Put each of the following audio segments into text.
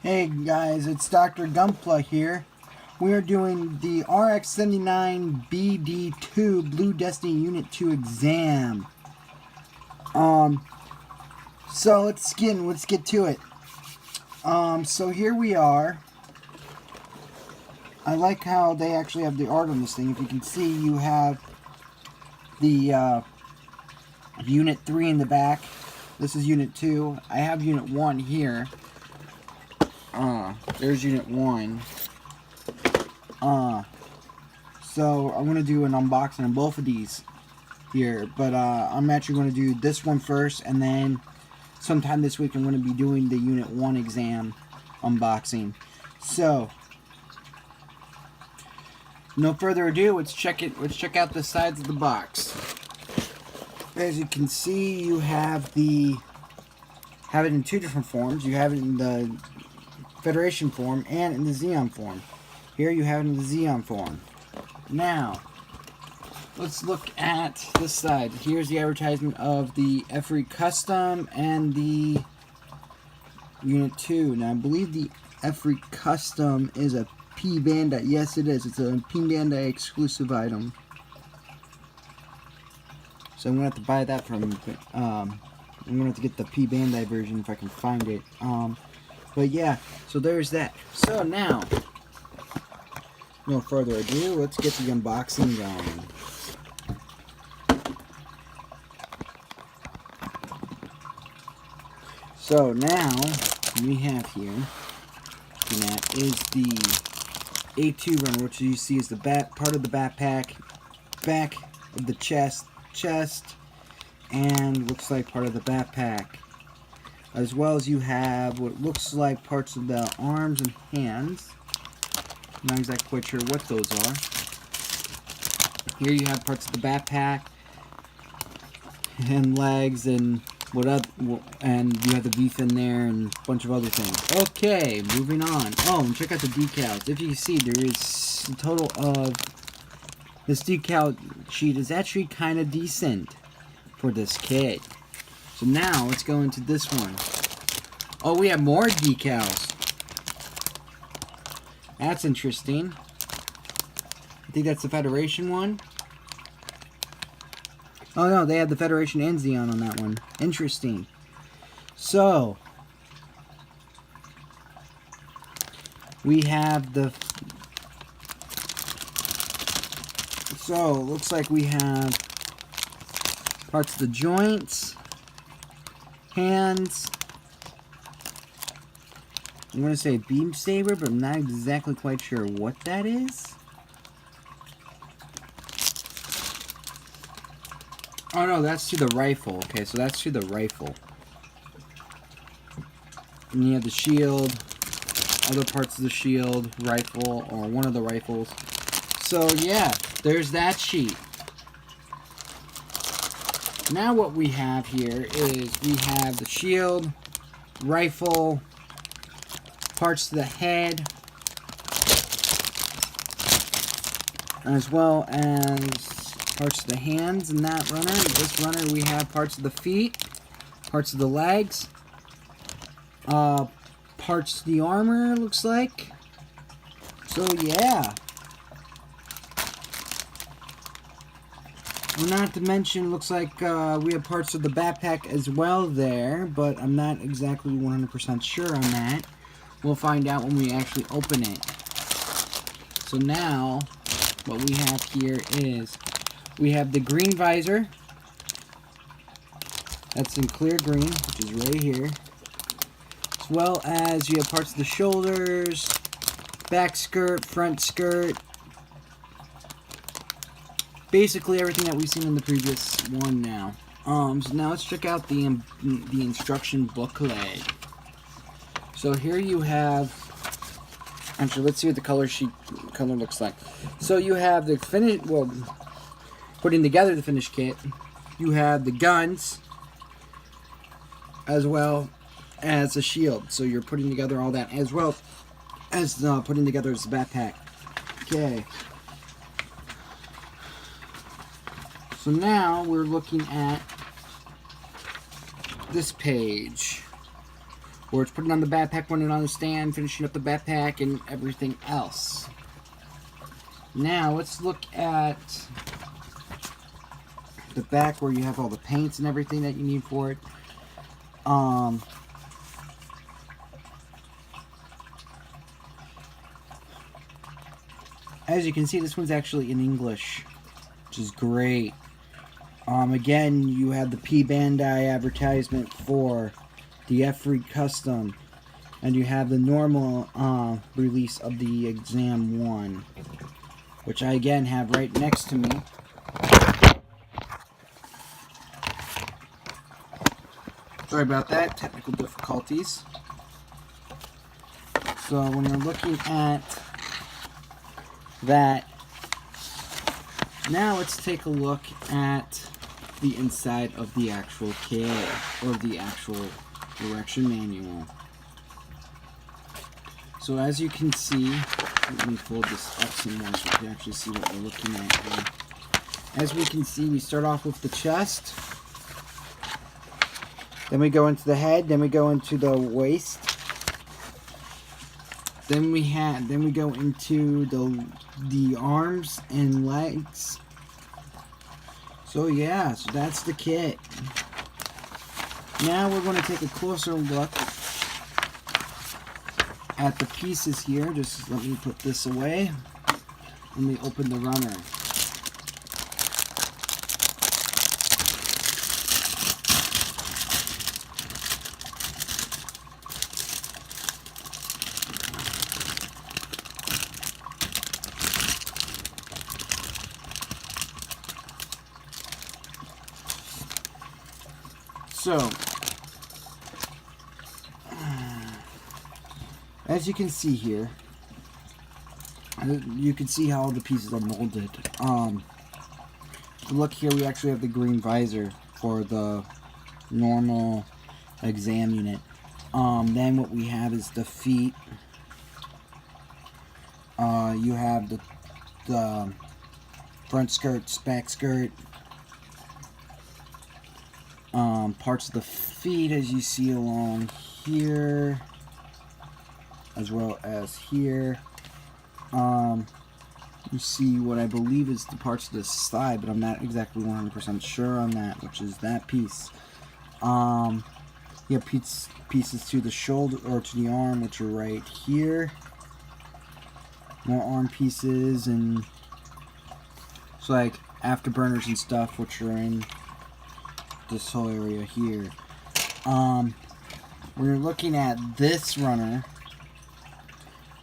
Hey guys, it's Dr. Gunpla here. We are doing the RX-79BD-2 Blue Destiny Unit 2 exam. So let's get to it. So here we are. I like how they actually have the art on this thing. If you can see, you have the Unit 3 in the back. This is Unit 2. I have Unit 1 here. There's Unit 1. So I'm going to do an unboxing of both of these here. But I'm actually going to do this one first, and then sometime this week I'm going to be doing the Unit 1 exam unboxing. So, no further ado, let's check out the sides of the box. As you can see, you have it in two different forms. You have it in the Federation form and in the Xeon form. Here you have it in the Xeon form. Now, let's look at this side. Here's the advertisement of the FRE Custom and the Unit 2. Now, I believe the FRE Custom is a P Bandai. Yes, it is. It's a P Bandai exclusive item. So I'm going to have to buy that from, I'm going to have to get the P Bandai version if I can find it. But yeah, so there's that. So now, no further ado, let's get the unboxing going. So now, we have here, that is the A2 runner, which you see is the part of the backpack, back of the chest, and looks like part of the backpack. As well as you have what looks like parts of the arms and hands. Not exactly quite sure what those are. Here you have parts of the backpack and legs and and you have the beef in there and a bunch of other things. Okay, moving on. Oh, and check out the decals. If you can see, there is a total of this decal sheet is actually kind of decent for this kit. So now, let's go into this one. Oh, we have more decals. That's interesting. I think that's the Federation one. Oh no, they have the Federation and Xeon on that one. Interesting. So, we have the... So, looks like we have parts of the joints, hands. I'm going to say beam saber, but I'm not exactly quite sure what that is. Oh no, that's to the rifle. Okay, so that's to the rifle. And you have the shield, other parts of the shield, rifle, or one of the rifles. So yeah, there's that sheet. Now what we have here is we have the shield, rifle, parts to the head, as well as parts of the hands in that runner. In this runner we have parts of the feet, parts of the legs, parts of the armor, looks like. So yeah. Not to mention, looks like we have parts of the backpack as well there, but I'm not exactly 100% sure on that. We'll find out when we actually open it. So now, what we have here is, we have the green visor. That's in clear green, which is right here. As well as you have parts of the shoulders, back skirt, front skirt. Basically everything that we've seen in the previous one now. So now let's check out the instruction booklet. So here you have, actually let's see what the color looks like. So you have the putting together the finished kit. You have the guns, as well as a shield. So you're putting together all that, as well as putting together this backpack. Okay. So now we're looking at this page, Or it's putting on the backpack, putting it on the stand, finishing up the backpack, and everything else. Now, let's look at the back where you have all the paints and everything that you need for it. As you can see, this one's actually in English, which is great. Again, you have the P. Bandai advertisement for the F-Read Custom, and you have the normal release of the Exam 1, which I again have right next to me. Sorry about that, technical difficulties. So when you're looking at that, now let's take a look at the inside of the actual kit, or the actual direction manual. So as you can see, let me fold this up some more so you can actually see what we're looking at here. As we can see, we start off with the chest, then we go into the head, then we go into the waist, then we go into the arms and legs. So yeah, so that's the kit. Now we're going to take a closer look at the pieces here. Just let me put this away. Let me open the runner. So, as you can see here, you can see how all the pieces are molded. Look here, we actually have the green visor for the normal exam unit. Then what we have is the feet. You have the front skirt, back skirt. Parts of the feet, as you see along here, as well as here. You see what I believe is the parts of the side, but I'm not exactly 100% sure on that, which is that piece. You have pieces to the shoulder, or to the arm, which are right here. More arm pieces, and it's like afterburners and stuff, which are in this whole area here. When you're looking at this runner,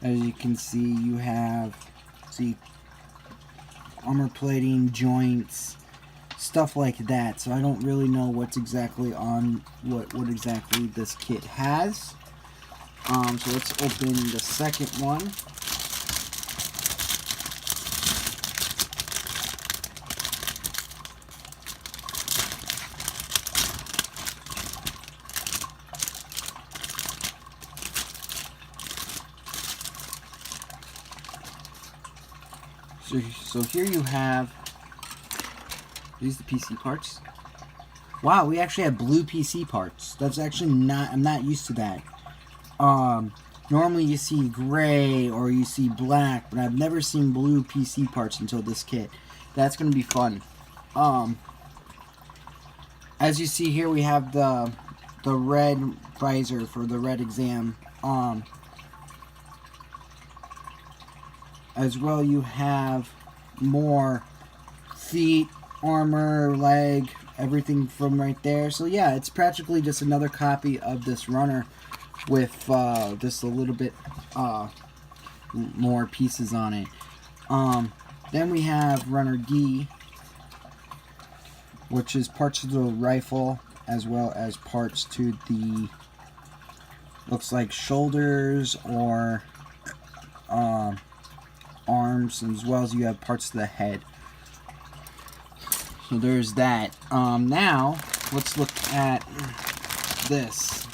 as you can see, you have armor plating, joints, stuff like that. So I don't really know what's exactly on what exactly this kit has. So let's open the second one. So here you have, these are the PC parts. Wow, we actually have blue PC parts. That's actually not, I'm not used to that. Normally you see gray or you see black, but I've never seen blue PC parts until this kit. That's going to be fun. As you see here, we have the red visor for the red exam. As well, you have more feet, armor, leg, everything from right there. So yeah, it's practically just another copy of this runner with just a little bit more pieces on it. Then we have runner D, which is parts of the rifle as well as parts to the, looks like shoulders or arms, as well as you have parts of the head. So there's that. Now let's look at this.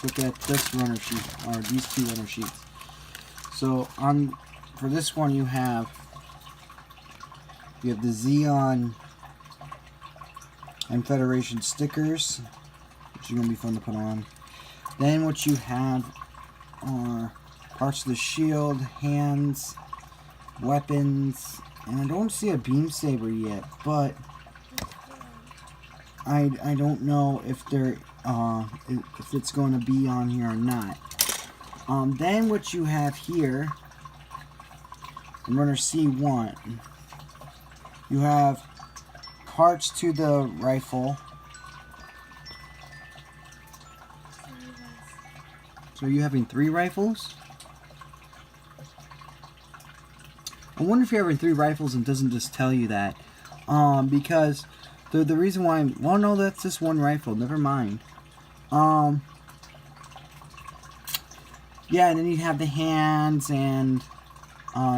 Look at this runner sheet, or these two runner sheets. So for this one you have the Xeon and Federation stickers, which are going to be fun to put on. Then what you have are parts of the shield, hands, weapons, and I don't see a beam saber yet, but I don't know if they're if it's going to be on here or not. Then what you have here, in runner C1, you have parts to the rifle. So are you having 3 rifles? I wonder if you're having 3 rifles and doesn't just tell you that. Because the reason why well, no, that's just 1 rifle. Never mind. Yeah, and then you have the hands and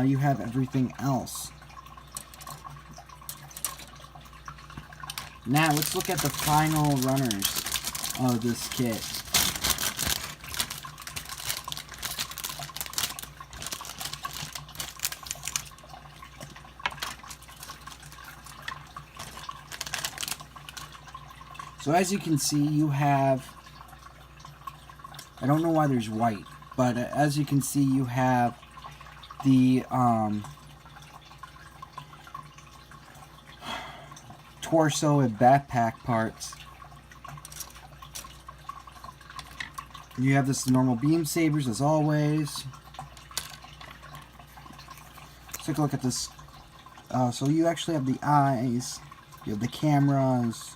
you have everything else. Now let's look at the final runners of this kit. So as you can see, you have, I don't know why there's white, but as you can see, you have the torso and backpack parts. You have this normal beam sabers as always. Let's take a look at this. So you actually have the eyes, you have the cameras.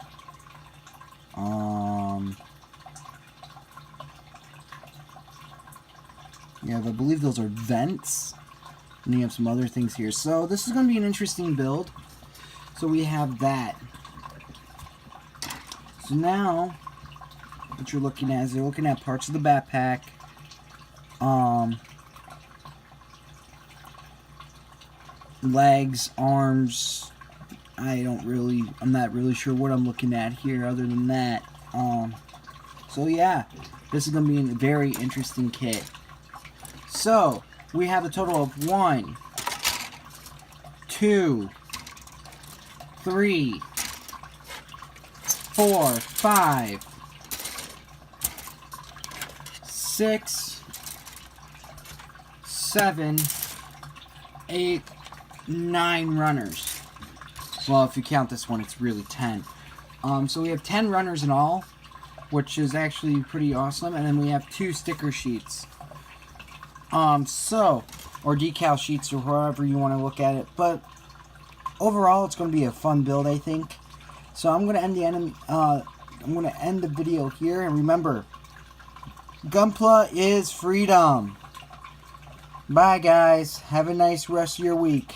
Yeah, I believe those are vents. And you have some other things here. So this is going to be an interesting build. So we have that. So now, what you're looking at is you're looking at parts of the backpack. Legs, arms. I'm not really sure what I'm looking at here other than that. So yeah, this is going to be a very interesting kit. So, we have a total of 1, 2, 3, 4, 5, 6, 7, 8, 9 runners. Well, if you count this one, it's really 10. So we have 10 runners in all, which is actually pretty awesome. And then we have 2 sticker sheets. Or decal sheets, or however you want to look at it. But overall, it's going to be a fun build, I think. So I'm going to end the video here. And remember, Gunpla is freedom. Bye, guys. Have a nice rest of your week.